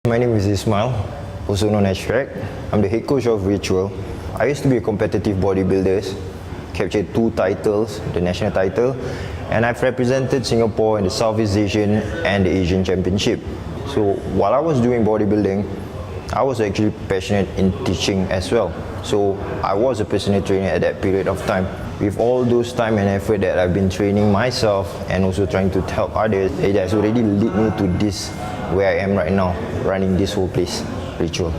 My name is Ismail, also known as Shrek. I'm the head coach of Ritual. I used to be a competitive bodybuilder, captured 2 titles, the national title, and I've represented Singapore in the Southeast Asian and the Asian Championship. So while I was doing bodybuilding, I was actually passionate in teaching as well. So I was a personal trainer at that period of time. With all those time and effort that I've been training myself and also trying to help others, it has already led me to this where I am right now, running this whole place, Ritual.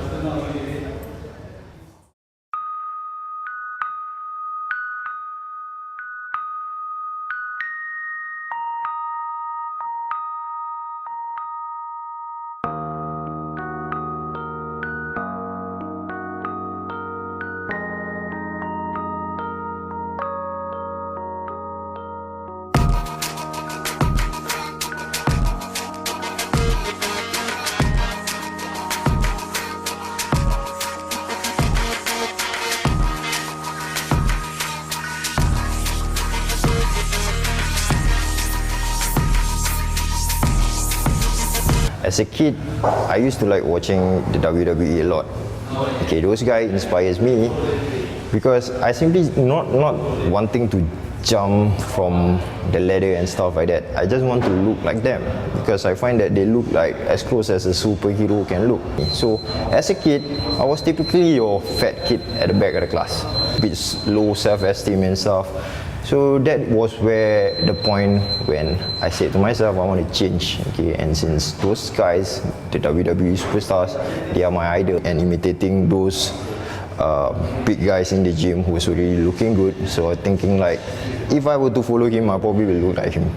As a kid, I used to like watching the WWE a lot. Okay, those guys inspires me because I simply not wanting to jump from the ladder and stuff like that. I just want to look like them because I find that they look like as close as a superhero can look. So as a kid, I was typically your fat kid at the back of the class, with low self-esteem and stuff. So that was where the point when I said to myself, I want to change. Okay, and since those guys, the WWE superstars, they are my idol, and imitating those big guys in the gym who was already looking good. So I was thinking like, if I were to follow him, I probably will look like him.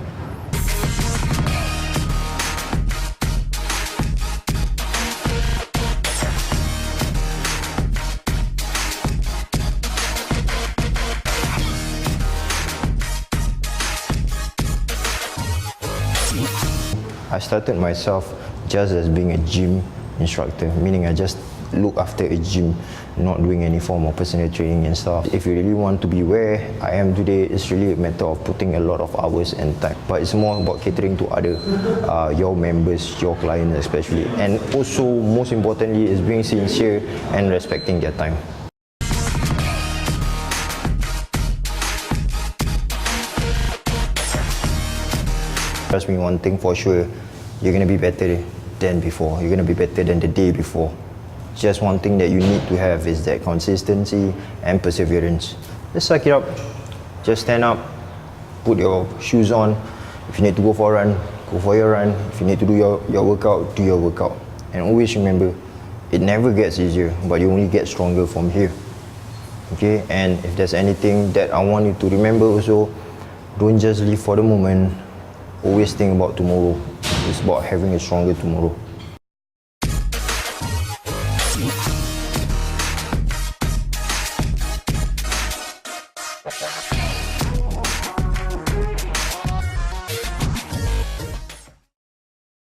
I started myself just as being a gym instructor, meaning I just look after a gym, not doing any form of personal training and stuff. If you really want to be where I am today, it's really a matter of putting a lot of hours and time. But it's more about catering to other, your members, your clients especially. And also, most importantly, is being sincere and respecting their time. Trust me, one thing for sure, you're going to be better than before. You're going to be better than the day before. Just one thing that you need to have is that consistency and perseverance. Just suck it up. Just stand up, put your shoes on. If you need to go for a run, go for your run. If you need to do your workout, do your workout. And always remember, it never gets easier, but you only get stronger from here. Okay? And if there's anything that I want you to remember also, don't just live for the moment. Always think about tomorrow. It's about having a stronger tomorrow.